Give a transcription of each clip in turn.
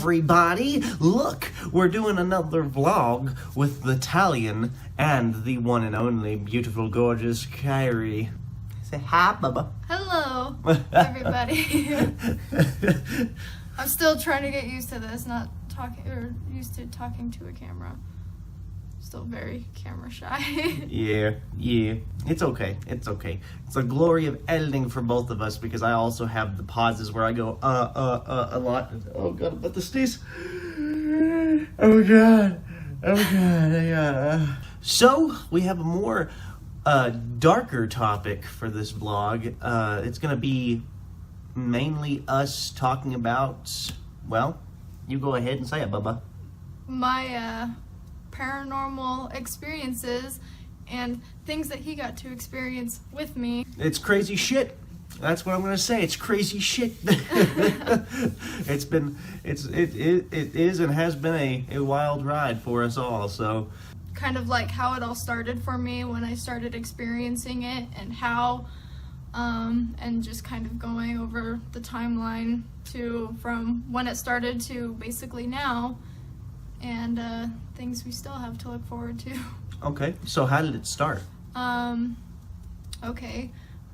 Everybody, look, we're doing another vlog with the Talion and the one and only beautiful, gorgeous Kairi. Say hi, Bubba. Hello, everybody. I'm still trying to get used to this, not talking, or used to talking to a camera. Still very camera shy. Yeah, it's okay. It's the glory of editing for both of us, because I also have the pauses where I go, a lot. Oh God, but the sneeze. Oh God. So, we have a more darker topic for this vlog. It's gonna be mainly us talking about, well, you go ahead and say it, Bubba. My, paranormal experiences and things that he got to experience with me. It's crazy shit. That's what I'm gonna say. It's crazy shit. It is and has been a wild ride for us all. So, kind of like how it all started for me when I started experiencing it, and how, and just kind of going over the timeline from when it started to basically now. And things we still have to look forward to. Okay, so how did it start? Okay.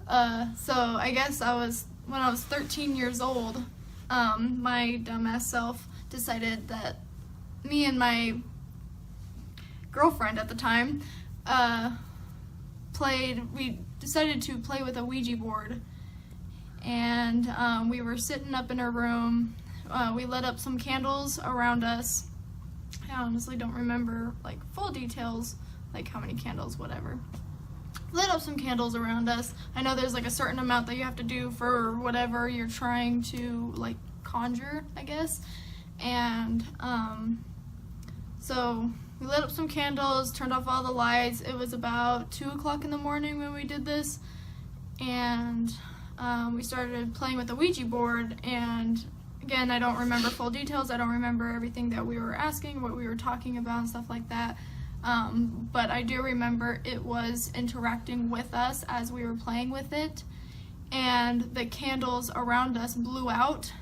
So I guess when I was 13 years old, my dumbass self decided that me and my girlfriend at the time, we decided to play with a Ouija board. And we were sitting up in her room. We lit up some candles around us. I honestly don't remember like full details, like how many candles, whatever. Lit up some candles around us. I know there's like a certain amount that you have to do for whatever you're trying to like conjure, I guess. And so we lit up some candles, turned off all the lights. It was about 2 o'clock in the morning when we did this. And we started playing with the Ouija board, and again, I don't remember full details. I don't remember everything that we were asking, what we were talking about, and stuff like that. But I do remember it was interacting with us as we were playing with it. And the candles around us blew out.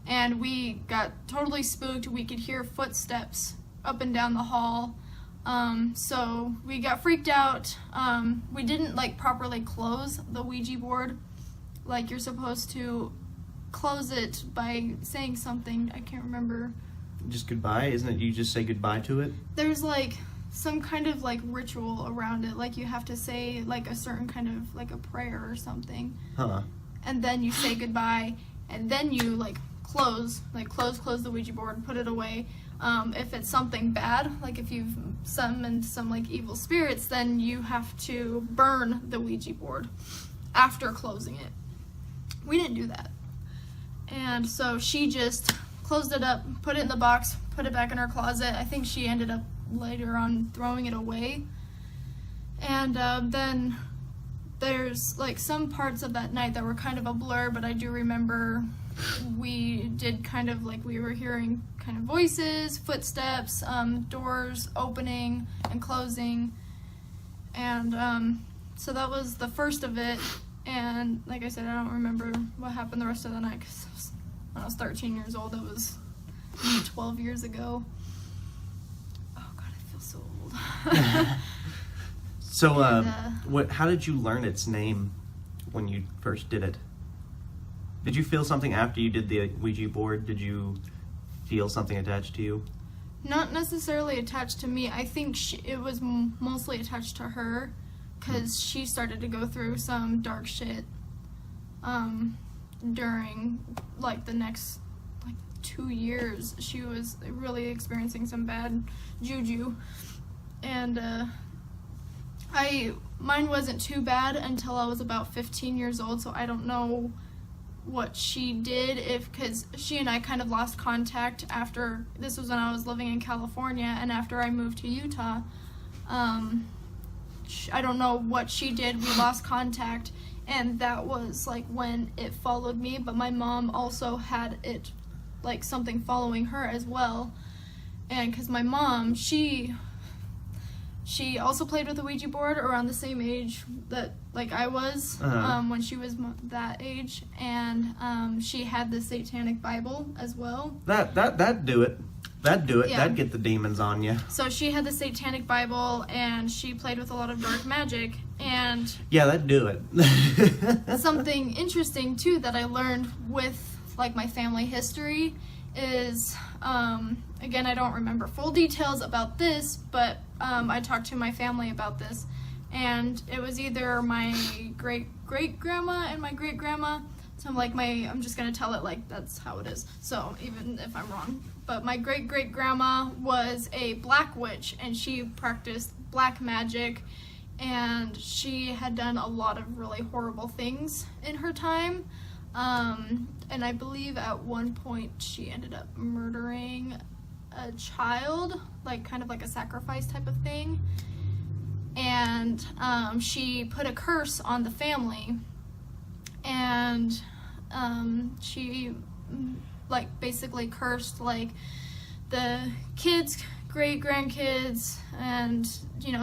And we got totally spooked. We could hear footsteps up and down the hall. So we got freaked out. We didn't like properly close the Ouija board like you're supposed to. Close it by saying something. I can't remember. Just goodbye? Isn't it you just say goodbye to it? There's like some kind of like ritual around it. Like you have to say like a certain kind of like a prayer or something. Huh. And then you say goodbye, and then you like close the Ouija board, put it away. If it's something bad, like if you've summoned some like evil spirits, then you have to burn the Ouija board after closing it. We didn't do that. And so she just closed it up, put it in the box, put it back in her closet. I think she ended up later on throwing it away. And then there's like some parts of that night that were kind of a blur, but I do remember we did kind of like we were hearing kind of voices, footsteps, doors opening and closing. And so that was the first of it. And like I said, I don't remember what happened the rest of the night, because when I was 13 years old, that was 12 years ago. Oh God, I feel so old. So, how did you learn its name when you first did it? Did you feel something after you did the Ouija board? Did you feel something attached to you? Not necessarily attached to me. I think it was mostly attached to her. Because she started to go through some dark shit during like the next like 2 years. She was really experiencing some bad juju, and mine wasn't too bad until I was about 15 years old. So I don't know what she did, because she and I kind of lost contact after. This was when I was living in California, and after I moved to Utah. I don't know what she did. We lost contact, and that was like when it followed me. But my mom also had it, like something following her as well. And because my mom, she also played with the Ouija board around the same age that like I was when she was that age, and she had the Satanic Bible as well. That'd do it. That'd do it. Yeah. That'd get the demons on you. So she had the Satanic Bible, and she played with a lot of dark magic. And yeah, that'd do it. something interesting too that I learned with like my family history is, again, I don't remember full details about this, but I talked to my family about this, and it was either my great-great-grandma and my great-grandma. So I'm just gonna tell it like that's how it is, so even if I'm wrong. But my great-great-grandma was a black witch, and she practiced black magic, and she had done a lot of really horrible things in her time. And I believe at one point she ended up murdering a child, like kind of like a sacrifice type of thing. And she put a curse on the family, and she like basically cursed like the kids, great grandkids, and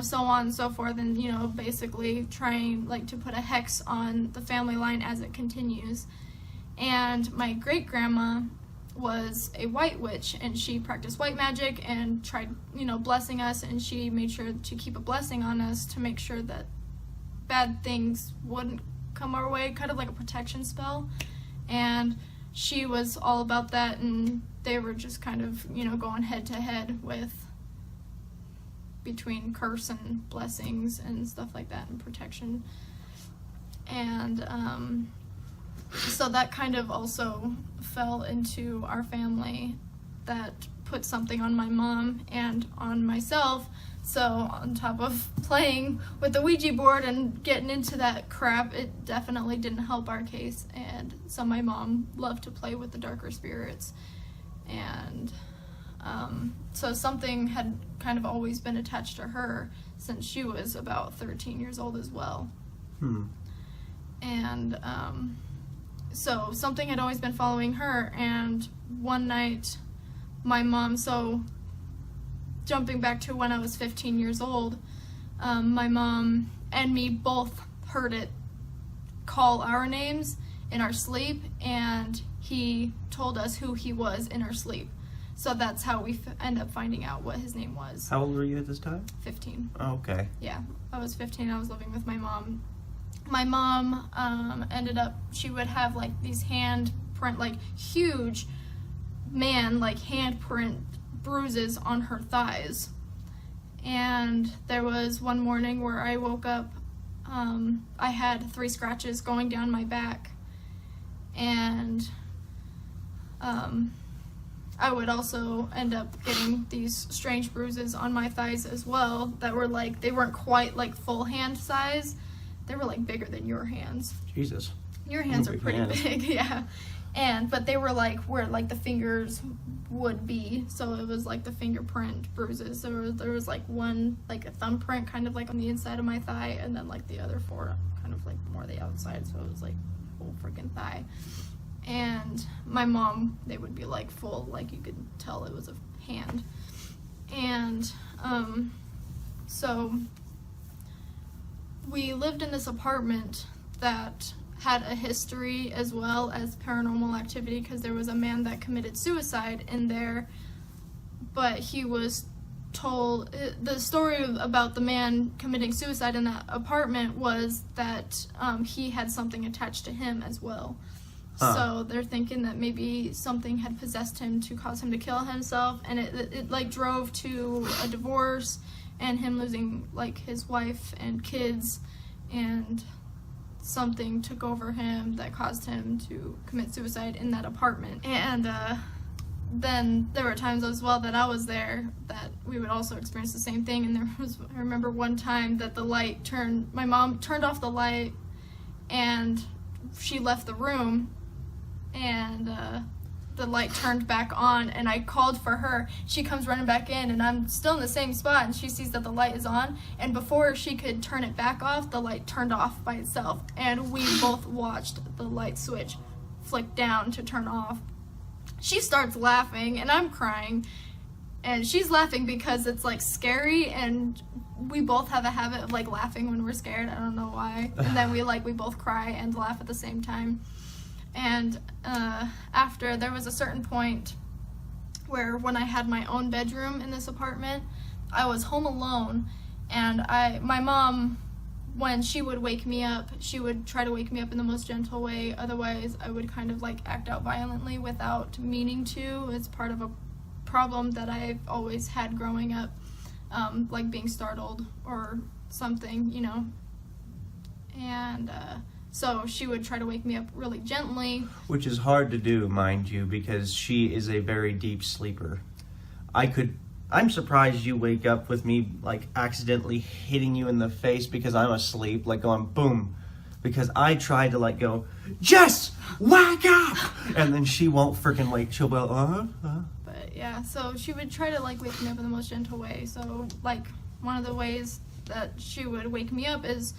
so on and so forth, and basically trying like to put a hex on the family line as it continues. And my great grandma was a white witch, and she practiced white magic and tried blessing us, and she made sure to keep a blessing on us to make sure that bad things wouldn't come our way, kind of like a protection spell. And she was all about that, and they were just kind of going head to head with between curse and blessings and stuff like that, and protection. And so that kind of also fell into our family, that put something on my mom and on myself. So on top of playing with the Ouija board and getting into that crap, it definitely didn't help our case. And so my mom loved to play with the darker spirits, and so something had kind of always been attached to her since she was about 13 years old as well. And so something had always been following her, and one night my mom, so jumping back to when I was 15 years old, my mom and me both heard it call our names in our sleep, and he told us who he was in our sleep. So that's how we end up finding out what his name was. How old were you at this time? 15. Oh, okay. Yeah, I was 15. I was living with my mom. My mom ended up, she would have like these handprint, like huge handprint bruises on her thighs. And there was one morning where I woke up, I had 3 scratches going down my back, and I would also end up getting these strange bruises on my thighs as well that were like, they weren't quite like full hand size. They were like bigger than your hands. Jesus. Your hands are pretty hands. big, yeah. But they were like where like the fingers would be, so it was like the fingerprint bruises. There was like one, like a thumbprint kind of like on the inside of my thigh, and then like the other 4 kind of like more the outside, so it was like whole freaking thigh. And my mom, they would be like full, like you could tell it was a hand. And so we lived in this apartment that had a history as well as paranormal activity, because there was a man that committed suicide in there, but he was told, the story about the man committing suicide in that apartment was that he had something attached to him as well. So they're thinking that maybe something had possessed him to cause him to kill himself, and it like drove to a divorce and him losing like his wife and kids, and something took over him that caused him to commit suicide in that apartment. And then there were times as well that I was there that we would also experience the same thing. And I remember one time that the light turned, my mom turned off the light and she left the room, and the light turned back on, and I called for her. She comes running back in, and I'm still in the same spot, and she sees that the light is on, and before she could turn it back off, the light turned off by itself, and we both watched the light switch flick down to turn off. She starts laughing, and I'm crying, And she's laughing because it's like scary, and we both have a habit of like laughing when we're scared. I don't know why. And then we both cry and laugh at the same time. And after, there was a certain point where when I had my own bedroom in this apartment, I was home alone, and my mom, when she would wake me up, she would try to wake me up in the most gentle way. Otherwise, I would kind of like act out violently without meaning to. It's part of a problem that I've always had growing up, like being startled or something, you know. And so she would try to wake me up really gently. Which is hard to do, mind you, because she is a very deep sleeper. I'm surprised you wake up with me like accidentally hitting you in the face because I'm asleep, like going boom. Because I try to like go, Jess, wake up! And then she won't freaking wake. She'll go, But yeah, so she would try to like wake me up in the most gentle way. So like one of the ways that she would wake me up is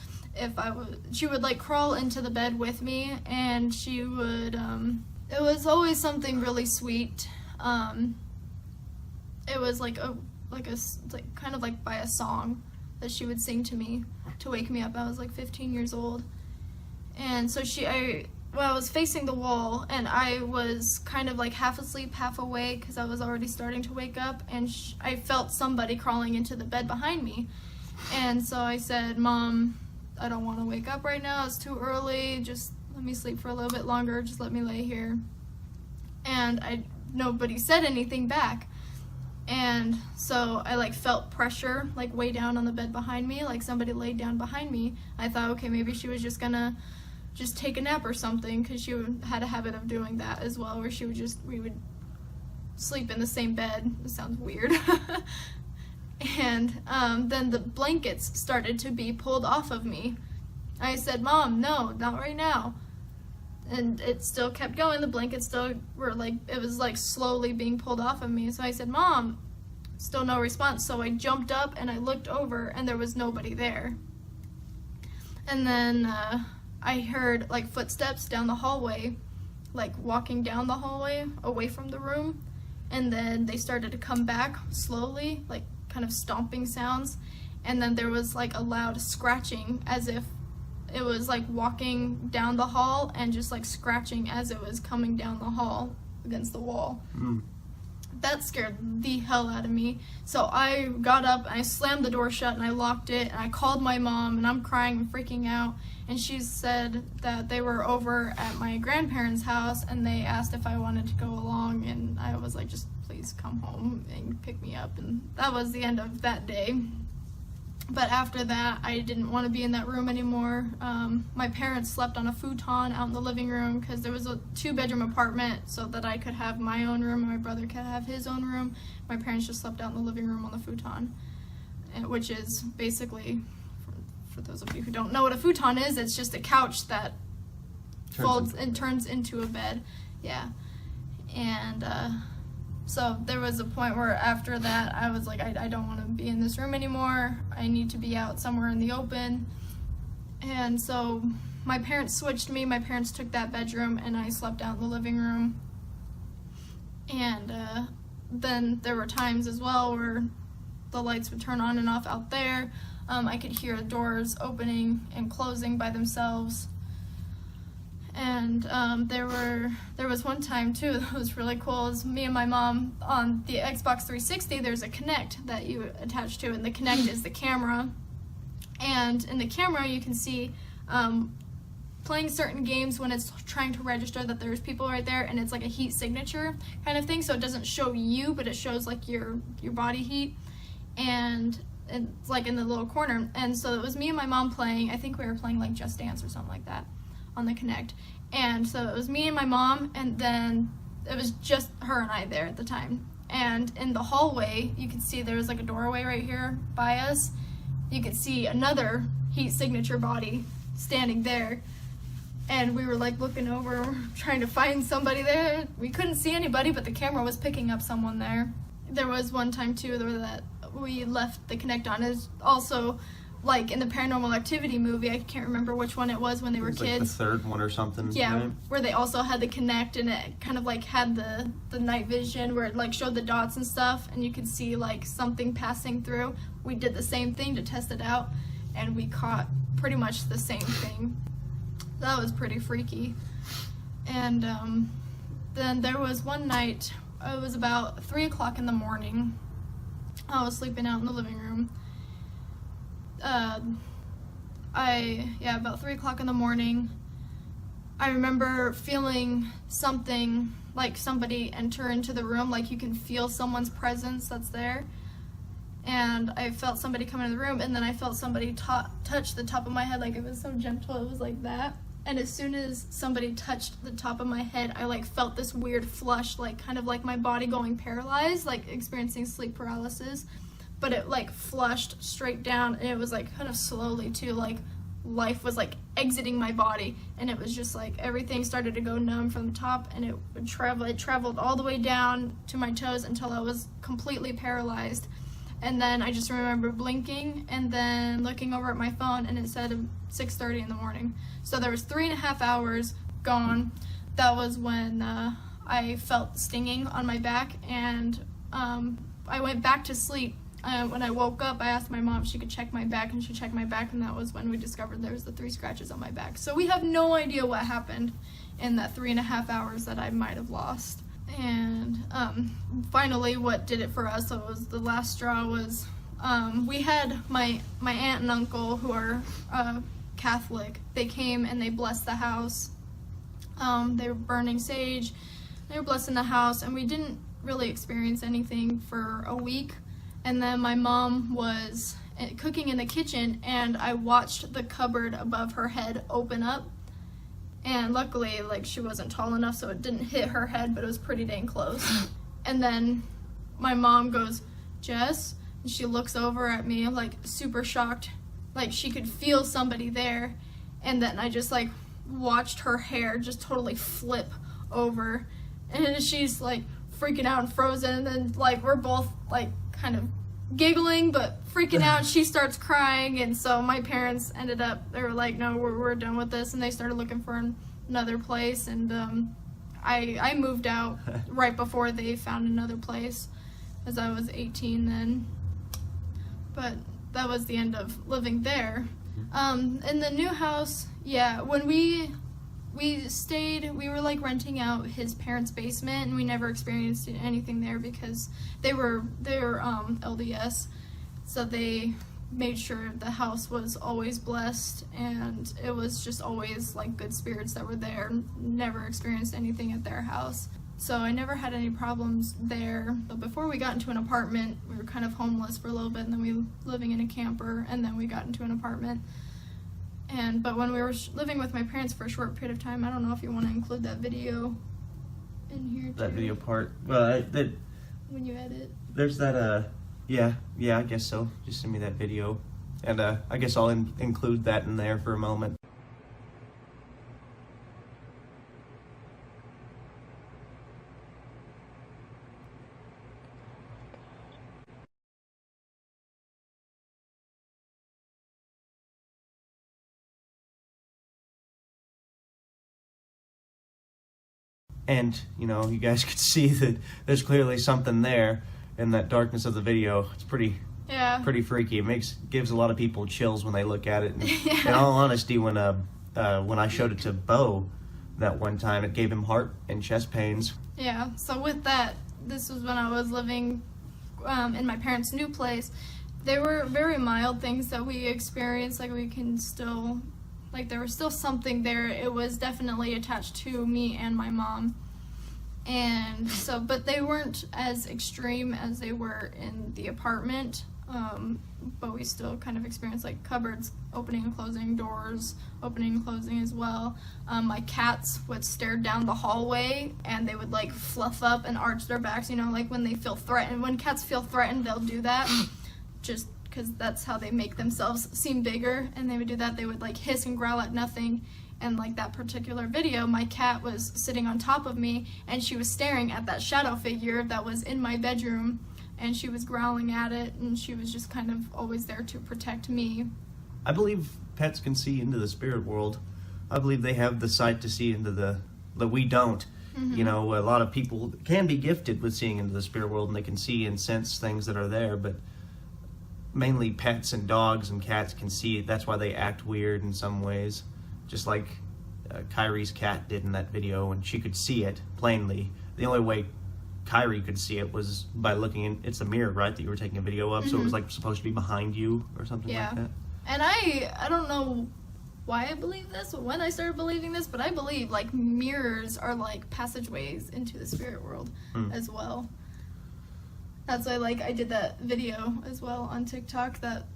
she would like crawl into the bed with me, and she would, it was always something really sweet. It was like kind of like by a song that she would sing to me to wake me up. I was like 15 years old. And so I was facing the wall, and I was kind of like half asleep, half awake, because I was already starting to wake up, and I felt somebody crawling into the bed behind me. And so I said, Mom, I don't want to wake up right now. It's too early. Just let me sleep for a little bit longer. Just let me lay here. And nobody said anything back. And so I like felt pressure like way down on the bed behind me, like somebody laid down behind me. I thought, okay, maybe she was just gonna take a nap or something, because she had a habit of doing that as well, where we would sleep in the same bed. It sounds weird. And then the blankets started to be pulled off of me. I said, Mom, no, not right now. And it still kept going. The blankets still were like, it was like slowly being pulled off of me. So I said, Mom, still no response. So I jumped up and I looked over, and there was nobody there. And then I heard like footsteps down the hallway, like walking down the hallway away from the room. And then they started to come back slowly, like kind of stomping sounds. And then there was like a loud scratching, as if it was like walking down the hall and just like scratching as it was coming down the hall against the wall. That scared the hell out of me. So I got up and I slammed the door shut and I locked it, and I called my mom, and I'm crying and freaking out. And she said that they were over at my grandparents' house, and they asked if I wanted to go along, and I was like, just please come home and pick me up. And that was the end of that day. But after that, I didn't want to be in that room anymore. My parents slept on a futon out in the living room, because there was a 2-bedroom apartment, so that I could have my own room and my brother could have his own room. My parents just slept out in the living room on the futon, which is basically, for those of you who don't know what a futon is, it's just a couch that folds and turns into a bed. Yeah. And so there was a point where after that I was like, I don't want to be in this room anymore. I need to be out somewhere in the open. And so my parents switched me. My parents took that bedroom, and I slept out in the living room. And then there were times as well where the lights would turn on and off out there. I could hear doors opening and closing by themselves. And there was one time too that was really cool. It was me and my mom on the Xbox 360. There's a Kinect that you attach to, and the Kinect is the camera. And in the camera you can see playing certain games when it's trying to register that there's people right there, and it's like a heat signature kind of thing. So it doesn't show you, but it shows like your body heat, and it's like in the little corner. And so it was me and my mom playing. I think we were playing like Just Dance or something like that on the Kinect. And so it was me and my mom, and then it was just her and I there at the time. And in the hallway, you could see there was like a doorway right here by us. You could see another heat signature body standing there. And we were like looking over, trying to find somebody there. We couldn't see anybody, but the camera was picking up someone there. There was one time too that we left the Kinect on. Is also like in the Paranormal Activity movie, I can't remember which one it was when they were It's kids. like the third one or something. Yeah, right? where they also had the Connect, and it kind of like had the night vision where it like showed the dots and stuff, and you could see like something passing through. We did the same thing to test it out, and we caught pretty much the same thing. That was pretty freaky. And then there was one night, it was about 3 o'clock in the morning. I was sleeping out in the living room. About 3 o'clock in the morning, I remember feeling something, like somebody enter into the room, like you can feel someone's presence that's there. And I felt somebody come into the room, and then I felt somebody touch the top of my head, like it was so gentle, it was like that. And as soon as somebody touched the top of my head, I like felt this weird flush, like kind of like my body going paralyzed, like experiencing sleep paralysis. But it like flushed straight down, and it was like kind of slowly too, like life was like exiting my body, and it was just like everything started to go numb from the top, and it traveled all the way down to my toes until I was completely paralyzed. And then I just remember blinking and then looking over at my phone, and it said 6:30 in the morning. So there was 3.5 hours gone. That was when I felt stinging on my back, and I went back to sleep. When I woke up, I asked my mom if she could check my back, and she checked my back, and that was when we discovered there was the 3 scratches on my back. So we have no idea what happened in that 3.5 hours that I might have lost. And finally, what did it for us, so it was the last straw, was we had my aunt and uncle who are Catholic. They came and they blessed the house. They were burning sage. They were blessing the house, and we didn't really experience anything for a week. And then my mom was cooking in the kitchen, and I watched the cupboard above her head open up. And luckily, like, she wasn't tall enough, so it didn't hit her head, but it was pretty dang close. And then my mom goes, "Jess," and she looks over at me, like, super shocked, like she could feel somebody there. And then I just, like, watched her hair just totally flip over, and she's, like, freaking out and frozen, and then, like, we're both, like, kind of giggling but freaking out. She starts crying, and so my parents ended up, they were like, "No, we're done with this," and they started looking for another place. And I moved out right before they found another place, as I was 18 then. But that was the end of living there. In the new house, yeah, when we stayed, we were like renting out his parents' basement, and we never experienced anything there because they were LDS, so they made sure the house was always blessed, and it was just always like good spirits that were there. Never experienced anything at their house, so I never had any problems there. But before we got into an apartment, we were kind of homeless for a little bit, and then we were living in a camper, and then we got into an apartment. But when we were living with my parents for a short period of time, I don't know if you want to include that video in here too. That video part. Well, When you edit. there's that. Yeah, I guess so. Just send me that video, and I guess I'll include that in there for a moment. And, you know, you guys could see that there's clearly something there in that darkness of the video. It's pretty freaky. It gives a lot of people chills when they look at it. And Yeah. in all honesty, when I showed it to Bo that one time, it gave him heart and chest pains. Yeah, so with that, this was when I was living in my parents' new place. They were very mild things that we experienced, like we can still, like there was still something there. It was definitely attached to me and my mom. And so, but they weren't as extreme as they were in the apartment. But we still kind of experienced like cupboards opening and closing, doors opening and closing as well. My cats would stare down the hallway, and they would like fluff up and arch their backs, you know, like when they feel threatened. When cats feel threatened, they'll do that just because that's how they make themselves seem bigger, and they would do that. They would like hiss and growl at nothing. And like that particular video, my cat was sitting on top of me, and she was staring at that shadow figure that was in my bedroom, and she was growling at it, and she was just kind of always there to protect me. I believe pets can see into the spirit world. I believe they have the sight to see into that we don't. You know, a lot of people can be gifted with seeing into the spirit world, and they can see and sense things that are there, but mainly pets and dogs and cats can see it. That's why they act weird in some ways. Just like Kairi's cat did in that video, and she could see it plainly. The only way Kairi could see it was by looking in. It's a mirror, right, that you were taking a video of, so it was like supposed to be behind you or something like that. And I don't know why I believe this, or when I started believing this, but I believe like mirrors are like passageways into the spirit world as well. That's why like I did that video as well on TikTok, that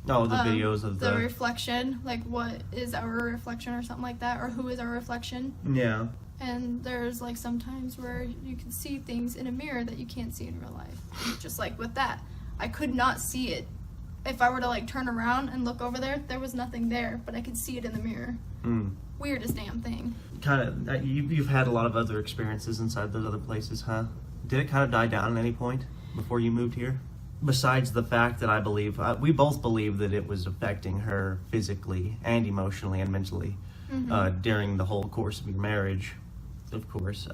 the videos of the reflection, like what is our reflection or something like that, or who is our reflection. Yeah. And there's like sometimes where you can see things in a mirror that you can't see in real life. Just like with that, I could not see it. If I were to like turn around and look over there, there was nothing there, but I could see it in the mirror. Weirdest damn thing. Kind of, you've had a lot of other experiences inside those other places, huh? Did it kind of die down at any point before you moved here? Besides the fact that I believe, we both believe that it was affecting her physically and emotionally and mentally during the whole course of your marriage. Of course,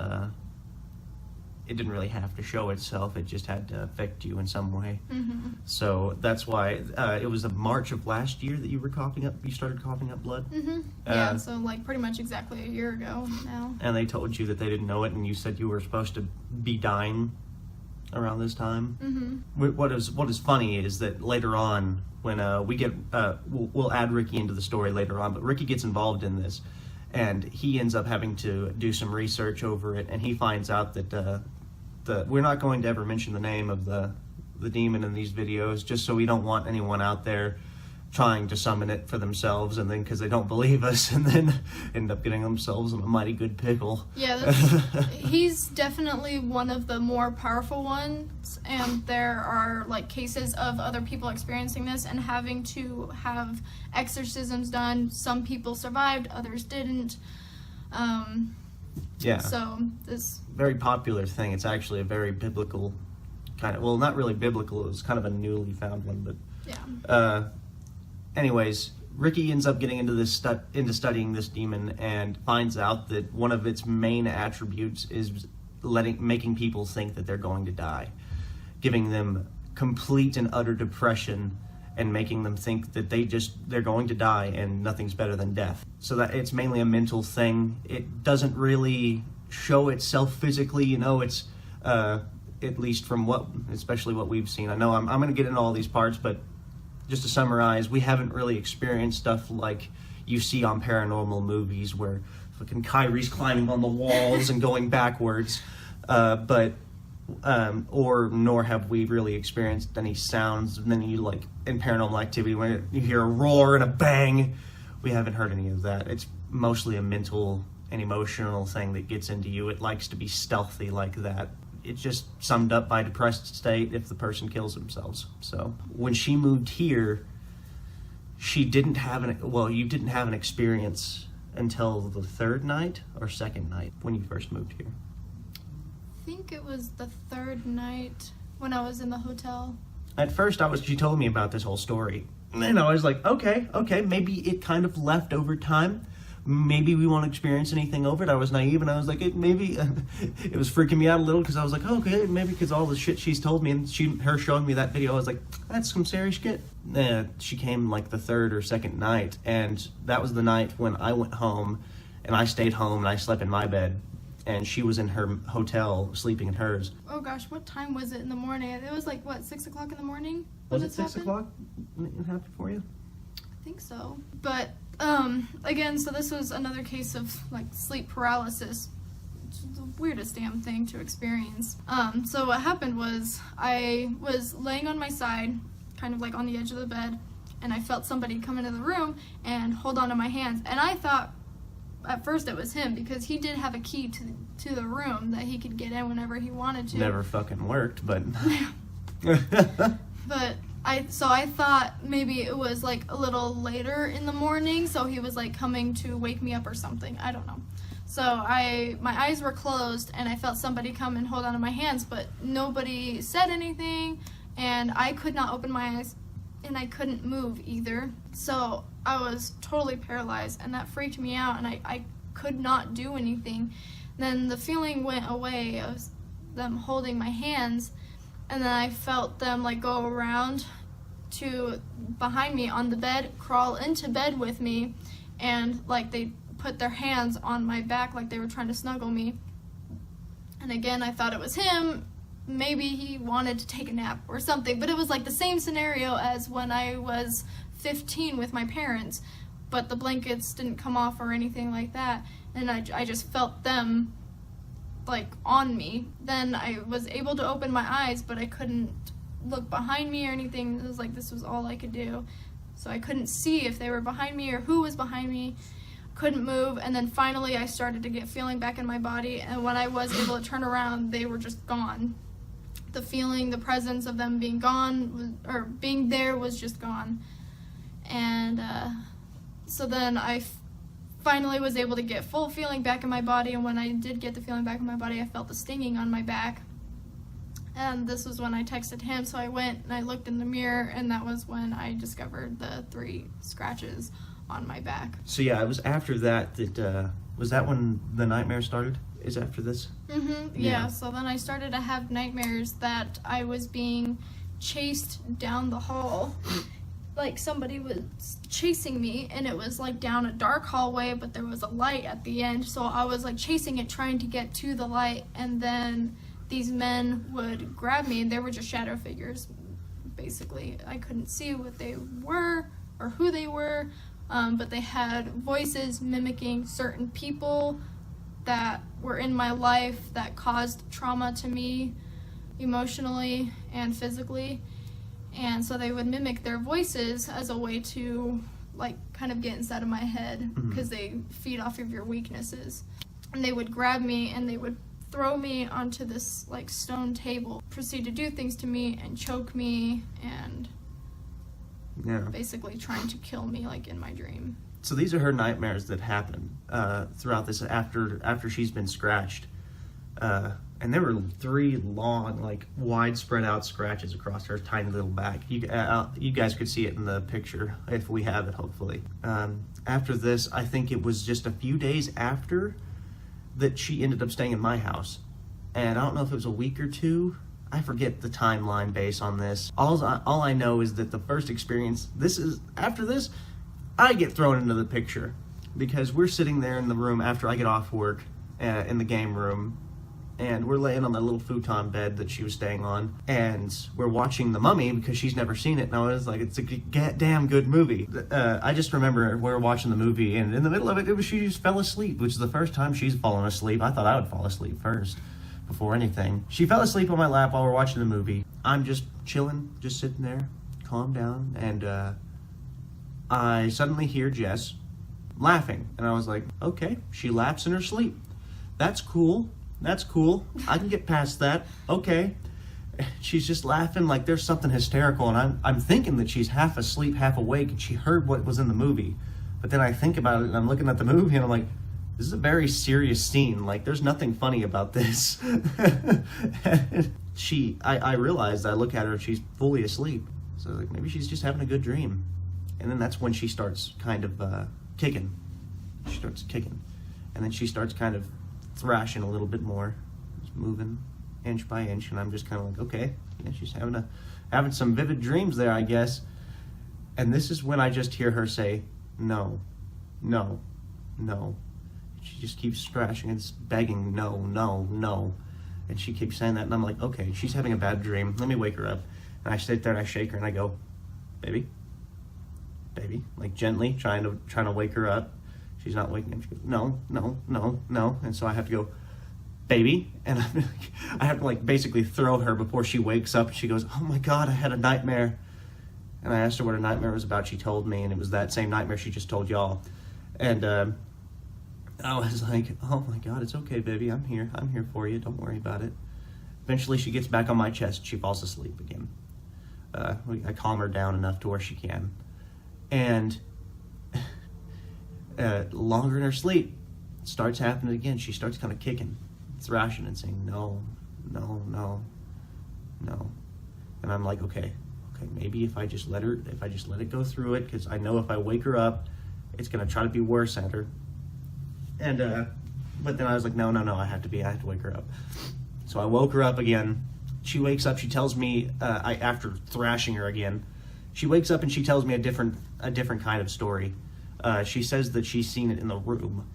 it didn't really have to show itself. It just had to affect you in some way. So that's why it was in March of last year that you started coughing up blood. Yeah, so like pretty much exactly a year ago now. And they told you that they didn't know it, and you said you were supposed to be dying around this time. What is funny is that later on, when we get, we'll add Ricky into the story later on, but Ricky gets involved in this, and he ends up having to do some research over it, and he finds out that we're not going to ever mention the name of the demon in these videos, just so we don't want anyone out there trying to summon it for themselves, and then because they don't believe us, and then end up getting themselves in a mighty good pickle. Yeah, he's definitely one of the more powerful ones, and there are like cases of other people experiencing this and having to have exorcisms done. Some people survived, others didn't. Yeah. So this very popular thing. It's actually a very biblical kind of, well, not really biblical. It was kind of a newly found one, but yeah. Anyways, Ricky ends up getting into studying this demon, and finds out that one of its main attributes is making people think that they're going to die, giving them complete and utter depression, and making them think that they're going to die and nothing's better than death. So that it's mainly a mental thing. It doesn't really show itself physically, you know. It's at least from especially what we've seen. I know I'm going to get into all these parts, but just to summarize, we haven't really experienced stuff like you see on paranormal movies where fucking Kairi's climbing on the walls and going backwards, nor have we really experienced any sounds. And then you like in Paranormal Activity when you hear a roar and a bang, we haven't heard any of that. It's mostly a mental and emotional thing that gets into you. It likes to be stealthy like that. It's just summed up by depressed state if the person kills themselves. So when she moved here, you didn't have an experience until the third night or second night when you first moved here. I think it was the third night when I was in the hotel. At first she told me about this whole story, and then I was like, okay, maybe it kind of left over time. Maybe we won't experience anything over it. I was naive, and I was like, it was freaking me out a little, because I was like, oh, okay, maybe because all the shit she's told me, and her showing me that video, I was like, that's some serious shit. She came like the third or second night, and that was the night when I went home, and I stayed home, and I slept in my bed, and she was in her hotel sleeping in hers. Oh gosh, what time was it in the morning? It was like, what, 6 o'clock in the morning? Was it 6 o'clock when it happened for you? I think so. But again, so this was another case of like sleep paralysis. It's the weirdest damn thing to experience. So what happened was I was laying on my side, kind of like on the edge of the bed, and I felt somebody come into the room and hold onto my hands. And I thought at first it was him, because he did have a key to the room that he could get in whenever he wanted to. Never fucking worked, but but I thought maybe it was like a little later in the morning, so he was like coming to wake me up or something. I don't know. So my eyes were closed, and I felt somebody come and hold onto my hands, but nobody said anything, and I could not open my eyes. and I couldn't move either. So I was totally paralyzed, and that freaked me out, and I could not do anything. Then the feeling went away of them holding my hands, and then I felt them like go around to behind me on the bed, crawl into bed with me, and like they put their hands on my back like they were trying to snuggle me. And again, I thought it was him. Maybe he wanted to take a nap or something, but it was like the same scenario as when I was 15 with my parents, but the blankets didn't come off or anything like that, and I just felt them like on me. Then I was able to open my eyes, but I couldn't look behind me or anything. It was like this was all I could do, so I couldn't see if they were behind me or who was behind me. Couldn't move, and then finally I started to get feeling back in my body, and when I was able to turn around, they were just gone. The feeling, the presence of them being gone, or being there, was just gone. And so then I finally was able to get full feeling back in my body, and when I did get the feeling back in my body, I felt the stinging on my back. And this was when I texted him, so I went and I looked in the mirror, and that was when I discovered the 3 scratches on my back. So yeah, it was after that was that when the nightmare started? Is after this? Yeah, so then I started to have nightmares that I was being chased down the hall. Like somebody was chasing me, and it was like down a dark hallway, but there was a light at the end, so I was like chasing it, trying to get to the light, and then these men would grab me, and they were just shadow figures, basically. I couldn't see what they were or who they were, but they had voices mimicking certain people that were in my life that caused trauma to me emotionally and physically. And so they would mimic their voices as a way to like kind of get inside of my head, because they feed off of your weaknesses. And they would grab me and they would throw me onto this like stone table, proceed to do things to me and choke me and basically trying to kill me like in my dream. So these are her nightmares that happen throughout this after she's been scratched. And there were 3 long, like, wide spread out scratches across her tiny little back. You guys could see it in the picture, if we have it, hopefully. After this, I think it was just a few days after that she ended up staying in my house. And I don't know if it was a week or 2. I forget the timeline based on this. All I know is that the first experience, after this, I get thrown into the picture. Because we're sitting there in the room after I get off work, in the game room, and we're laying on that little futon bed that she was staying on, and we're watching The Mummy because she's never seen it, and I was like, it's a damn good movie. I just remember we were watching the movie, and in the middle of it, she just fell asleep, which is the first time she's fallen asleep. I thought I would fall asleep first, before anything. She fell asleep on my lap while we're watching the movie. I'm just chilling, just sitting there, calm down, and I suddenly hear Jess laughing, and I was like, okay, she laughs in her sleep. That's cool. I can get past that. Okay. She's just laughing like there's something hysterical, and I'm thinking that she's half asleep, half awake, and she heard what was in the movie. But then I think about it, and I'm looking at the movie, and I'm like, this is a very serious scene. Like, there's nothing funny about this. I realized, I look at her, and she's fully asleep. So like, maybe she's just having a good dream. And then that's when she starts kind of kicking. She starts kicking. And then she starts kind of thrashing a little bit more, just moving inch by inch, and I'm just kind of like, okay, yeah, she's having some vivid dreams there, I guess. And this is when I just hear her say, no, no, no. She just keeps thrashing and begging, no, no, no. And she keeps saying that, and I'm like, okay, she's having a bad dream. Let me wake her up. And I sit there and I shake her and I go, baby, like gently trying to wake her up. She's not waking up. She goes, no, no, no, no. And so I have to go, baby. And I have to like basically throw her before she wakes up. And she goes, oh my God, I had a nightmare. And I asked her what her nightmare was about. She told me, and it was that same nightmare she just told y'all. And I was like, oh my God, it's okay, baby. I'm here for you. Don't worry about it. Eventually she gets back on my chest. She falls asleep again. I calm her down enough to where she can. And longer in her sleep, it starts happening again. She starts kind of kicking, thrashing, and saying, no, no, no, no. And I'm like, okay, maybe if I just let it go through it, because I know if I wake her up, it's gonna try to be worse at her. And but then I was like, no, I have to wake her up. So I woke her up again. She wakes up. She tells me, after thrashing her again, she wakes up and she tells me a different kind of story. She says that she's seen it in the room.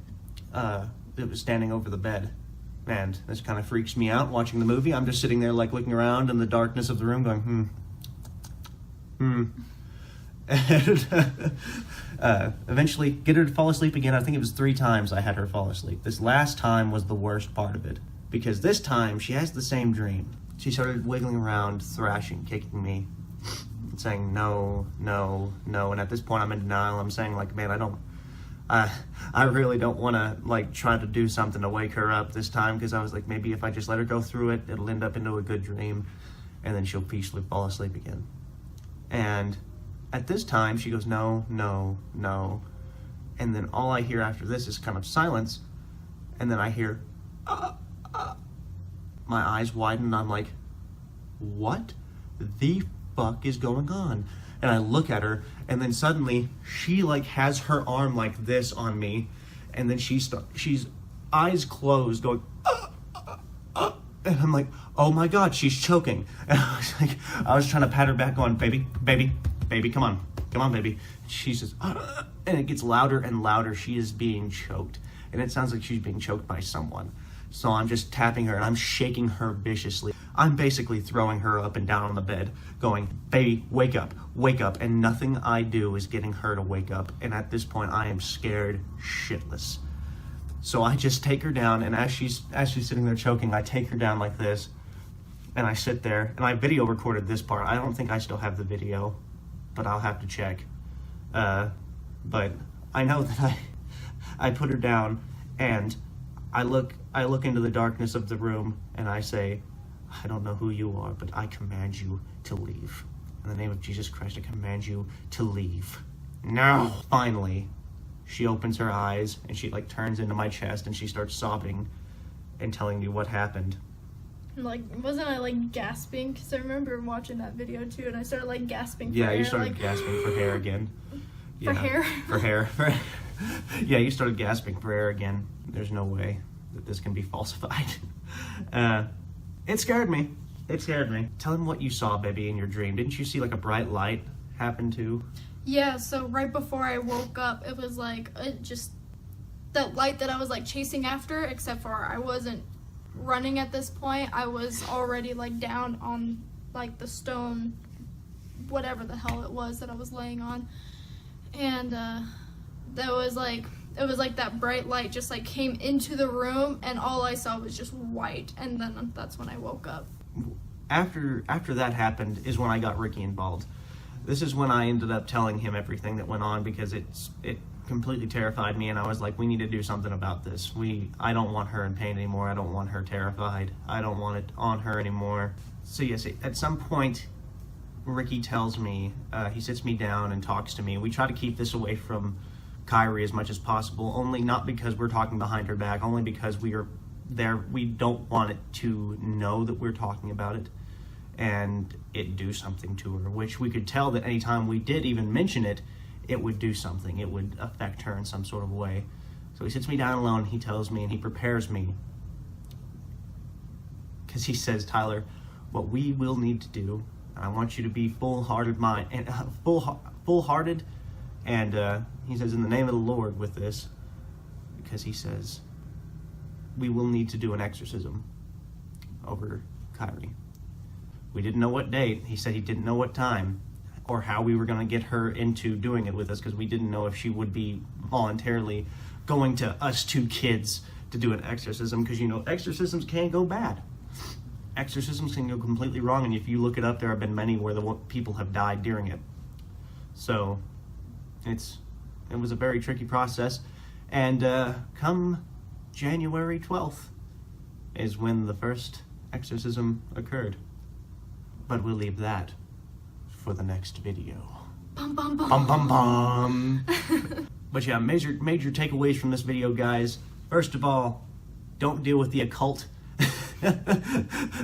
It was standing over the bed. And this kind of freaks me out watching the movie. I'm just sitting there like looking around in the darkness of the room going, And eventually get her to fall asleep again. I think it was 3 times I had her fall asleep. This last time was the worst part of it, because this time she has the same dream. She started wiggling around, thrashing, kicking me, saying no. And at this point I'm in denial. I'm saying like, man, I really don't want to like try to do something to wake her up this time, because I was like, maybe if I just let her go through it, it'll end up into a good dream, and then she'll peacefully fall asleep again. And at this time she goes, no. And then all I hear after this is kind of silence, and then I hear, my eyes widen, and I'm like, what the fuck is going on? And I look at her, and then suddenly she like has her arm like this on me, and then she's eyes closed going, and I'm like, oh my God, she's choking. And I was trying to pat her back on, baby, come on, baby. She's just, and it gets louder and louder. She is being choked, and it sounds like she's being choked by someone. So I'm just tapping her, and I'm shaking her viciously. I'm basically throwing her up and down on the bed, going, baby, wake up, and nothing I do is getting her to wake up. And at this point, I am scared shitless. So I just take her down, and as she's sitting there choking, I take her down like this, and I sit there, and I video recorded this part. I don't think I still have the video, but I'll have to check. But I know that I put her down, and I look into the darkness of the room, and I say, I don't know who you are, but I command you to leave. In the name of Jesus Christ, I command you to leave. Now, finally, she opens her eyes, and she like turns into my chest, and she starts sobbing and telling me what happened. Like, wasn't I like gasping? Because I remember watching that video too, and I started like gasping for Yeah, air. you started like, gasping for hair again. For hair? For hair. Yeah, you started gasping for air again. There's no way that this can be falsified. It scared me. Tell him what you saw, baby, in your dream. Didn't you see like a bright light happen too? Yeah, so right before I woke up, it was like just that light that I was like chasing after, except for I wasn't running at this point. I was already like down on like the stone, whatever the hell it was that I was laying on. And that was like, it was like that bright light just like came into the room, and all I saw was just white. And then that's when I woke up. After that happened is when I got Ricky involved. This is when I ended up telling him everything that went on, because it completely terrified me, and I was like, we need to do something about this. I don't want her in pain anymore. I don't want her terrified. I don't want it on her anymore. So yes, at some point, Ricky tells me, he sits me down and talks to me. We try to keep this away from Kairi as much as possible, only not because we're talking behind her back, only because we don't want it to know that we're talking about it and it do something to her, which we could tell that anytime we did even mention it, it would do something. It would affect her in some sort of way. So he sits me down alone, he tells me, and he prepares me, because he says, Tyler, what we will need to do, and I want you to be full-hearted, and he says, in the name of the Lord with this, because he says, we will need to do an exorcism over Kairi. We didn't know what date. He said he didn't know what time or how we were going to get her into doing it with us, because we didn't know if she would be voluntarily going to us 2 kids to do an exorcism, because, you know, exorcisms can go bad. Exorcisms can go completely wrong, and if you look it up, there have been many where the people have died during it. So it was a very tricky process, and come January 12th is when the first exorcism occurred. But we'll leave that for the next video. Bum, bum, bum. Bum, bum, bum. But yeah, major takeaways from this video, guys. First of all, don't deal with the occult.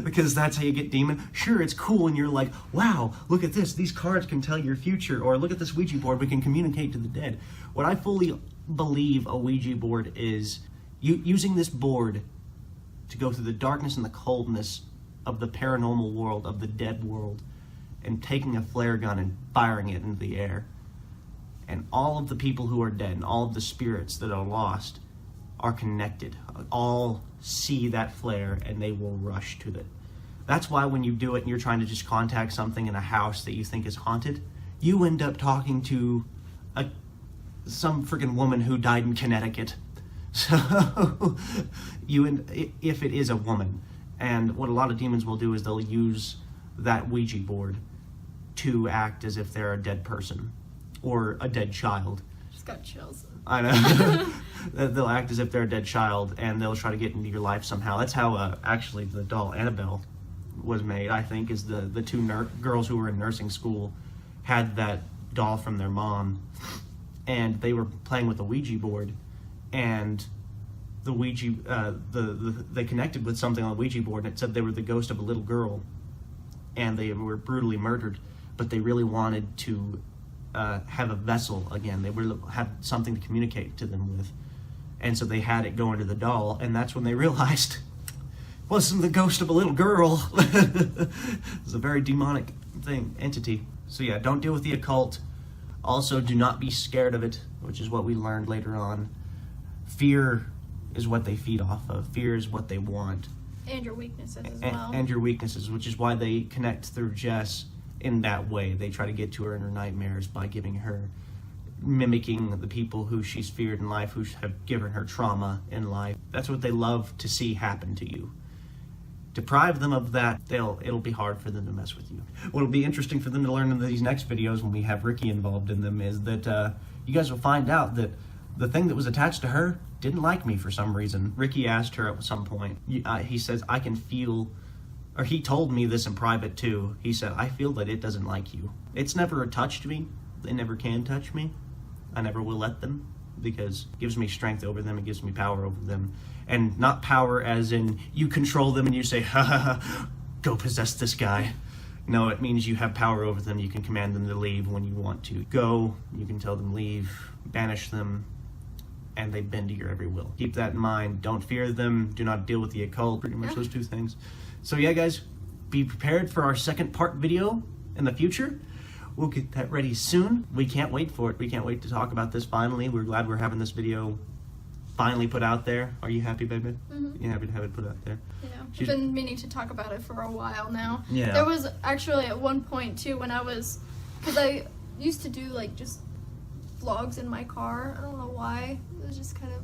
Because that's how you get demon. Sure, it's cool and you're like, wow, look at this. These cards can tell your future. Or look at this Ouija board. We can communicate to the dead. What I fully believe a Ouija board is, using this board to go through the darkness and the coldness of the paranormal world, of the dead world, and taking a flare gun and firing it into the air. And all of the people who are dead and all of the spirits that are lost are connected. All see that flare and they will rush to it. That's why when you do it and you're trying to just contact something in a house that you think is haunted, you end up talking to some freaking woman who died in Connecticut. So, if it is a woman. And what a lot of demons will do is they'll use that Ouija board to act as if they're a dead person or a dead child. Just got chills. I know. They'll act as if they're a dead child and they'll try to get into your life somehow. That's how actually the doll Annabelle was made, I think, is the two girls who were in nursing school had that doll from their mom, and they were playing with the Ouija board, and the Ouija, they connected with something on the Ouija board, and it said they were the ghost of a little girl, and they were brutally murdered, but they really wanted to have a vessel again. They really had something to communicate to them with, and so they had it go into the doll, and that's when they realized it wasn't the ghost of a little girl. It's a very demonic entity. So yeah, don't deal with the occult. Also, do not be scared of it, which is what we learned later on. Fear is what they feed off of. Fear is what they want. And your weaknesses as well. And your weaknesses, which is why they connect through Jess in that way. They try to get to her in her nightmares by mimicking the people who she's feared in life, who have given her trauma in life. That's what they love to see happen to you. Deprive them of that, it'll be hard for them to mess with you. What'll be interesting for them to learn in these next videos when we have Ricky involved in them is that you guys will find out that the thing that was attached to her didn't like me for some reason. Ricky asked her at some point, he says, I can feel, or he told me this in private too, he said, I feel that it doesn't like you. It's never touched me, they never can touch me, I never will let them, because it gives me strength over them, it gives me power over them. And not power as in you control them and you say, ha ha ha, go possess this guy. No, it means you have power over them. You can command them to leave when you want to go. You can tell them leave, banish them, and they bend to your every will. Keep that in mind. Don't fear them. Do not deal with the occult. Pretty much those two things. So yeah, guys, be prepared for our second part video in the future. We'll get that ready soon. We can't wait for it. We can't wait to talk about this finally. We're glad we're having this video finally put out there. Are you happy, baby? Mm-hmm. You happy to have it put out there? Yeah, I've been meaning to talk about it for a while now. Yeah. There was actually at one point too when because I used to do like just vlogs in my car. I don't know why. It was just kind of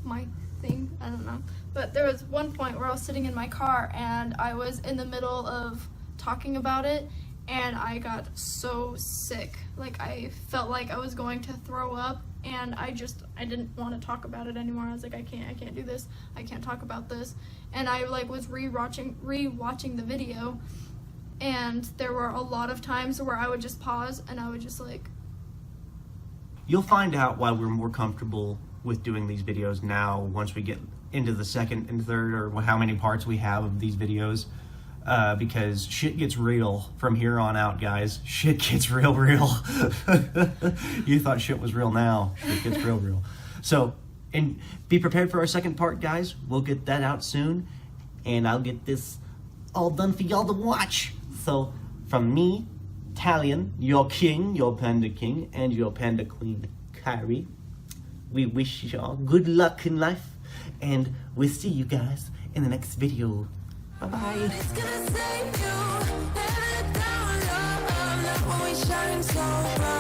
my thing. I don't know. But there was one point where I was sitting in my car and I was in the middle of talking about it and I got so sick. Like I felt like I was going to throw up. And I didn't want to talk about it anymore. I was like, I can't do this. I can't talk about this. And I like was rewatching the video, and there were a lot of times where I would just pause and I would just like. You'll find out why we're more comfortable with doing these videos now once we get into the second and third or how many parts we have of these videos. Because shit gets real from here on out, guys. Shit gets real. You thought shit was real, now shit gets real. So, and be prepared for our second part, guys. We'll get that out soon, and I'll get this all done for y'all to watch. So, from me, Talion, your king, your panda king, and your panda queen, Kairi, we wish y'all good luck in life, and we'll see you guys in the next video. Bye-bye. It's gonna save you. Let it down, love, when we shine so bright.